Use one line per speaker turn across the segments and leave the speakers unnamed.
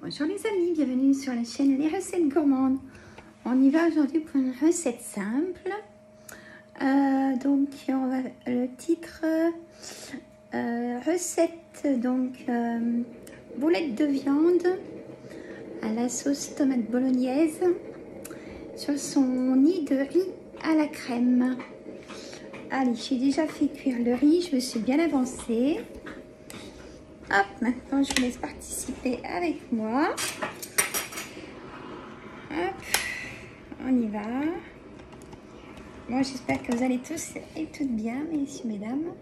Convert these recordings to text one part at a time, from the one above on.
Bonjour les amis, bienvenue sur la chaîne Les Recettes Gourmandes. On y va aujourd'hui pour une recette simple. Le titre recette boulettes de viande à la sauce tomate bolognaise sur son nid de riz à la crème. Allez, j'ai déjà fait cuire le riz, je me suis bien avancée. Hop, maintenant je vous laisse participer avec moi. Hop, on y va. Moi j'espère que vous allez tous et toutes bien, messieurs, mesdames.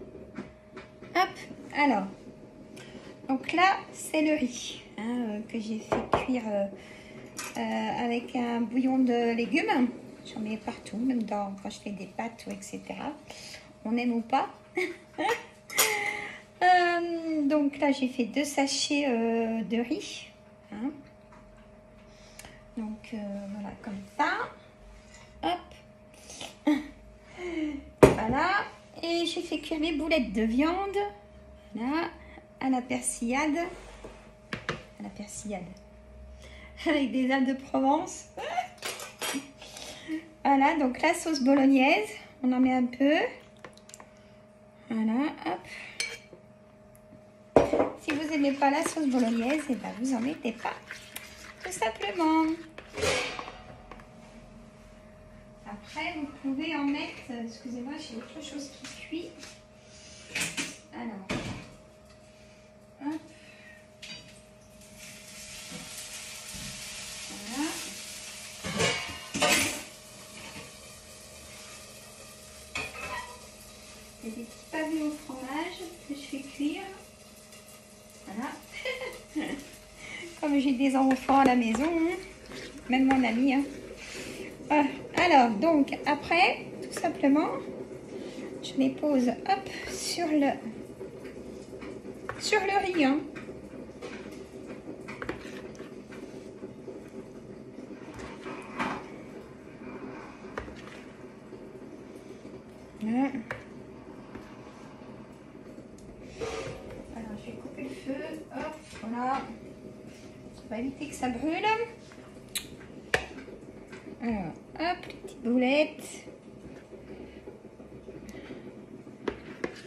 Hop, alors. Donc là, c'est le riz que j'ai fait cuire avec un bouillon de légumes. J'en mets partout, même quand je fais des pâtes, etc. On aime ou pas. Donc là, j'ai fait 2 sachets de riz. Donc voilà, comme ça. Hop. Voilà. Et j'ai fait cuire mes boulettes de viande. Voilà. À la persillade. À la persillade. Avec des algues de Provence. Voilà, donc la sauce bolognaise. On en met un peu. Voilà, hop. Si vous n'aimez pas la sauce bolognaise, et ben vous n'en mettez pas, tout simplement. Après, vous pouvez en mettre, excusez-moi, j'ai autre chose qui cuit. Alors, hop. Voilà. Il y a des petits pavés au fromage que je fais cuire. Voilà. Comme j'ai des enfants à la maison, même mon ami. Alors, donc, après, tout simplement, je les pose hop, sur le riz. Voilà. Alors, je vais couper le feu. Hop, voilà. On va éviter que ça brûle. Alors, hop, les petites boulettes.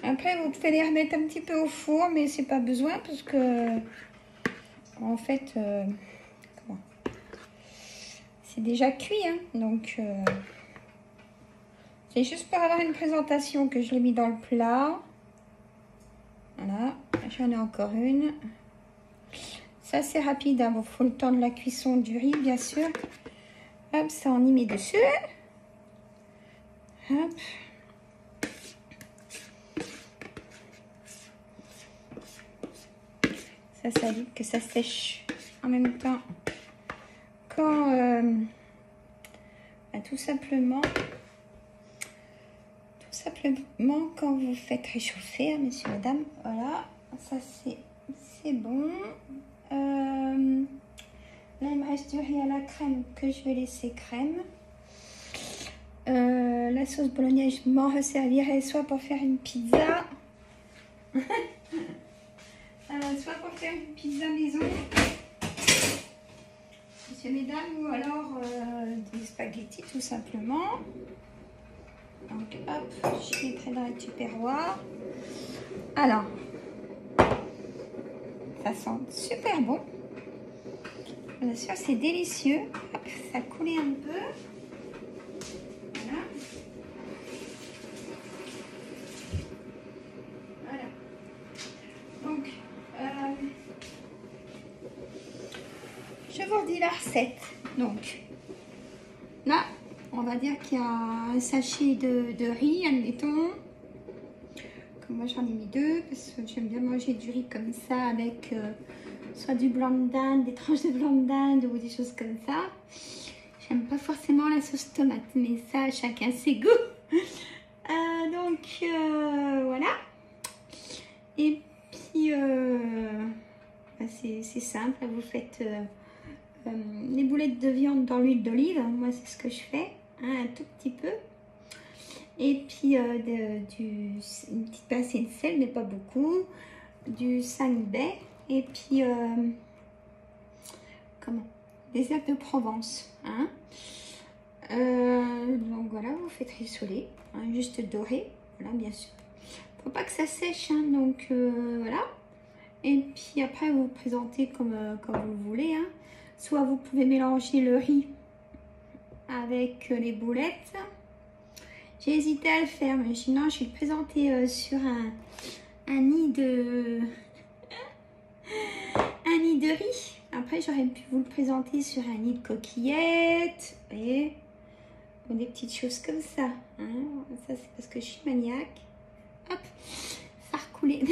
Après, vous pouvez les remettre un petit peu au four, mais c'est pas besoin parce que, en fait, c'est déjà cuit, donc c'est juste pour avoir une présentation que je l'ai mis dans le plat. Voilà, j'en ai encore une. Ça, c'est rapide, il faut le temps de la cuisson du riz, bien sûr. Hop, ça, on y met dessus. Hop. Ça dit que ça sèche en même temps. Quand, tout simplement, quand vous faites réchauffer, messieurs, mesdames, voilà, ça c'est bon. Là, il me reste du riz à la crème que je vais laisser crème. La sauce bolognaise, je m'en resservirai soit pour faire une pizza, soit pour faire une pizza maison, messieurs, mesdames, ou alors des spaghettis tout simplement. Donc hop, je mettrai dans le tupperware. Alors, ça sent super bon. Bien sûr, c'est délicieux. Hop, ça coulait un peu. Voilà. Voilà. Donc, je vous redis la recette. Donc, là, on va dire qu'il y a un sachet de riz, admettons. Comme moi, j'en ai mis 2 parce que j'aime bien manger du riz comme ça avec soit du blanc de dinde, des tranches de blanc de dinde ou des choses comme ça. J'aime pas forcément la sauce tomate, mais ça, chacun ses goûts. Voilà. Et puis, c'est simple. Vous faites les boulettes de viande dans l'huile d'olive. Moi, c'est ce que je fais, un tout petit peu. Et puis, une petite pincée de sel, mais pas beaucoup. Du 5 baies. Et puis, comment, des herbes de Provence. Hein. Donc voilà, vous faites rissoler, hein, juste doré, voilà, bien sûr. Faut pas que ça sèche, hein, donc voilà. Et puis après, vous présentez comme vous voulez. Hein. Soit vous pouvez mélanger le riz avec les boulettes. J'ai hésité à le faire, mais sinon je vais le présenter sur un nid de un nid de riz. Après, j'aurais pu vous le présenter sur un nid de coquillettes, vous voyez, ou des petites choses comme ça. Hein. Ça, c'est parce que je suis maniaque. Hop, ça a recoulé.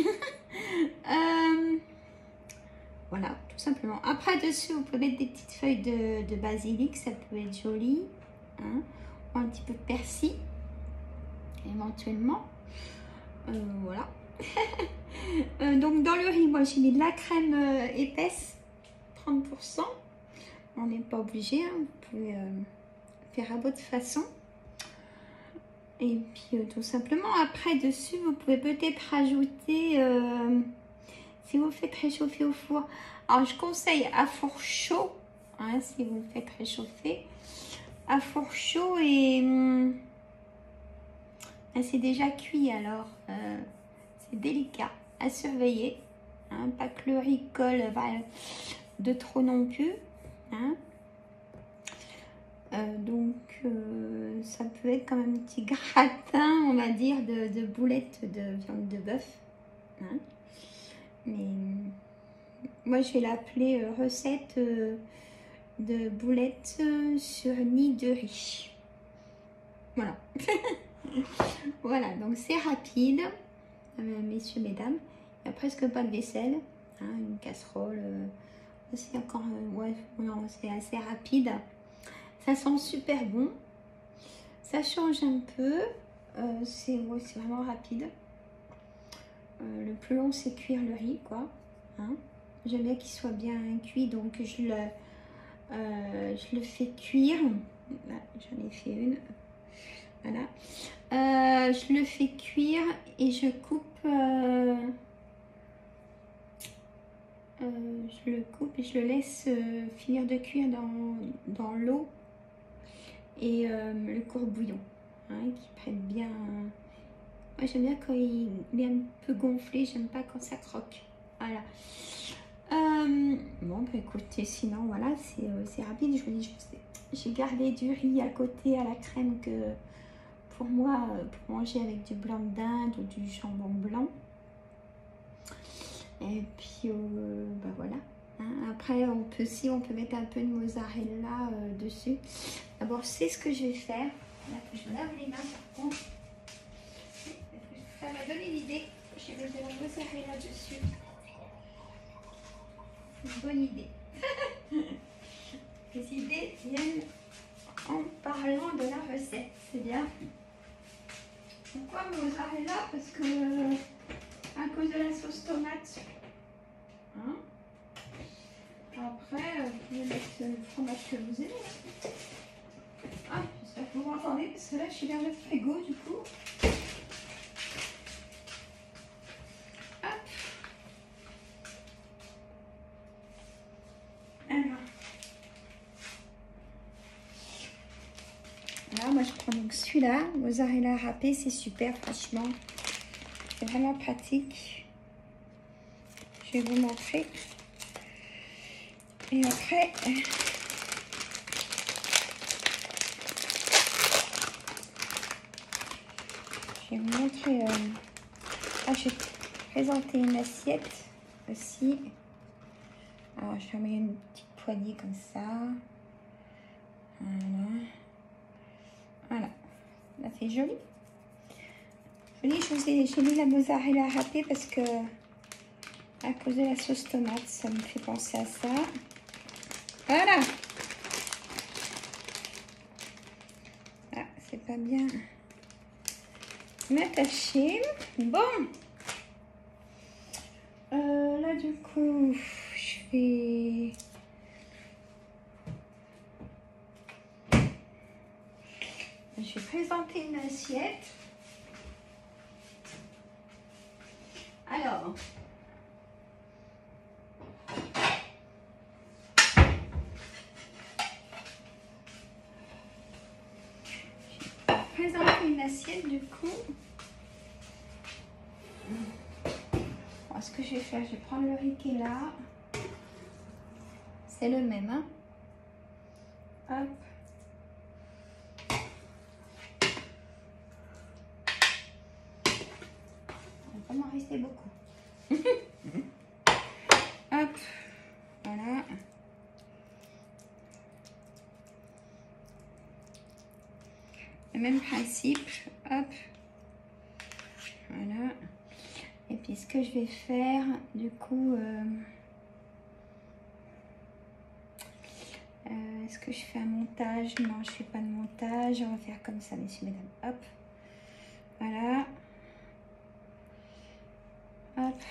Voilà, tout simplement. Après, dessus, vous pouvez mettre des petites feuilles de basilic, ça peut être joli. Hein. Ou un petit peu de persil, éventuellement. Voilà. Donc, dans le riz, moi, j'ai mis de la crème épaisse, 30%. On n'est pas obligé, hein. Vous pouvez faire à votre façon. Et puis, tout simplement, après, dessus, vous pouvez peut-être rajouter... si vous le faites réchauffer au four, alors je conseille à four chaud, hein, si vous le faites réchauffer, à four chaud et c'est déjà cuit, alors c'est délicat à surveiller, hein, pas que le riz colle de trop non plus. Hein. Donc ça peut être comme un petit gratin, on va dire, de boulettes de viande de bœuf. Hein. Mais moi je vais l'appeler recette de boulettes sur nid de riz. Voilà. Voilà, donc c'est rapide, messieurs, mesdames. Il n'y a presque pas de vaisselle. Hein, une casserole, c'est encore, ouais, non, c'est assez rapide. Ça sent super bon. Ça change un peu. C'est vraiment rapide. Le plus long, c'est cuire le riz, quoi. Hein. J'aime bien qu'il soit bien cuit, donc je le fais cuire. J'en ai fait une. Voilà. Je le fais cuire et je coupe. Je le coupe et je le laisse finir de cuire dans l'eau et le courbouillon, hein, qui prenne bien. Moi, j'aime bien quand il est un peu gonflé, j'aime pas quand ça croque. Voilà. Bon, bah, écoutez, sinon, voilà, c'est rapide. Je vous dis, j'ai gardé du riz à côté à la crème que pour moi, pour manger avec du blanc de dinde ou du jambon blanc. Et puis, bah voilà. Hein. Après, on peut mettre un peu de mozzarella dessus. D'abord, c'est ce que je vais faire. Là, je me lave les mains par contre. Ça m'a donné l'idée. Je vais mettre de la mozzarella dessus. Une bonne idée. Les idées viennent en parlant de la recette. C'est bien. Pourquoi mozzarella? Parce que à cause de la sauce tomate. Hein? Après, vous pouvez mettre le fromage que vous aimez. Ah, j'espère que vous m'entendez parce que là, je suis vers le frigo du coup. Hop. Alors. Là, moi, je prends donc celui-là. Mozzarella râpé, c'est super, franchement. C'est vraiment pratique. Je vais vous montrer. Et après, je vais vous montrer. Je vais présenter une assiette aussi. Alors, je vais mettre une petite poignée comme ça. Voilà. Voilà. Là, c'est joli. Joli, j'ai mis la mozzarella râpée parce que, à cause de la sauce tomate, ça me fait penser à ça. Voilà. Ah, c'est pas bien m'attacher. Bon. Là, du coup, je vais présenter une assiette. Alors, assiette du coup. Bon, ce que je vais faire, je vais prendre le riz qui est là. C'est le même, hein. Hop. Il va pas m'en rester beaucoup. Hop. Voilà. Le même principe. Hop. Voilà. Et puis ce que je vais faire, du coup, est-ce que je fais un montage? Non, je fais pas de montage. On va faire comme ça, messieurs, mesdames. Hop. Voilà. Hop.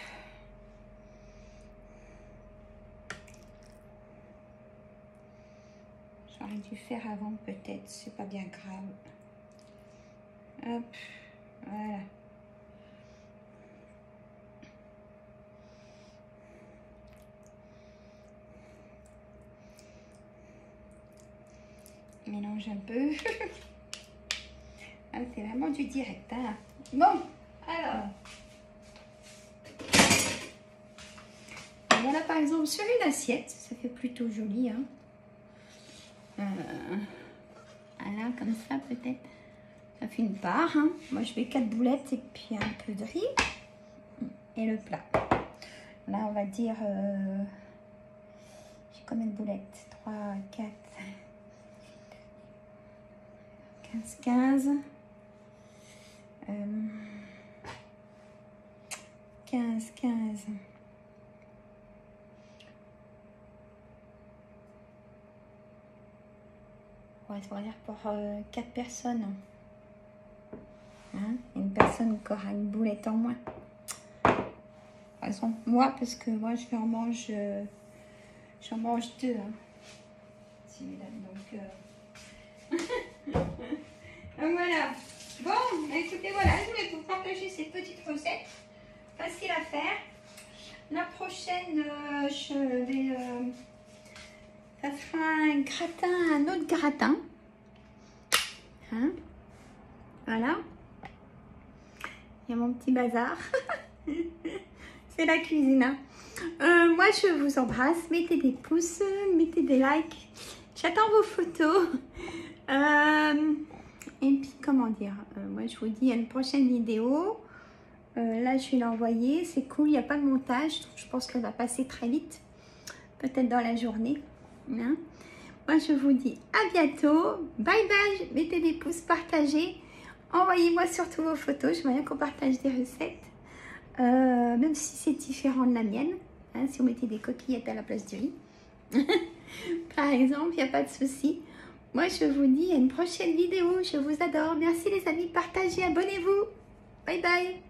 J'aurais dû faire avant peut-être, c'est pas bien grave. Hop. Voilà. Mélange un peu. Ah, c'est vraiment du direct, hein. Bon, alors. Voilà, par exemple, sur une assiette, ça fait plutôt joli, hein. Voilà, comme ça, peut-être. Ça fait une part, hein. Moi, je fais 4 boulettes et puis un peu de riz. Et le plat. Là, on va dire... j'ai combien de boulettes? 3, 4... 15. 15. Ouais, ça va dire pour 4 personnes. Hein, une personne qui aura une boulette en moins. Par exemple, moi, parce que moi, j'en mange 2. Hein. Donc, donc voilà. Bon, écoutez, voilà, je voulais vous partager cette petite recette. Facile à faire. La prochaine, je vais... ça sera un gratin, un autre gratin. Hein? Voilà. Il y a mon petit bazar. C'est la cuisine. Hein. Moi, je vous embrasse. Mettez des pouces, mettez des likes. J'attends vos photos. Et puis, comment dire, moi, je vous dis à une prochaine vidéo. Là, je vais l'envoyer. C'est cool, il n'y a pas de montage. Je pense qu'elle va passer très vite. Peut-être dans la journée. Hein. Moi, je vous dis à bientôt. Bye bye. Mettez des pouces, partagez. Envoyez-moi surtout vos photos. Je veux bien qu'on partage des recettes. Même si c'est différent de la mienne. Hein, si vous mettez des coquillettes à la place du riz. Par exemple, il n'y a pas de souci. Moi, je vous dis à une prochaine vidéo. Je vous adore. Merci les amis. Partagez, abonnez-vous. Bye bye.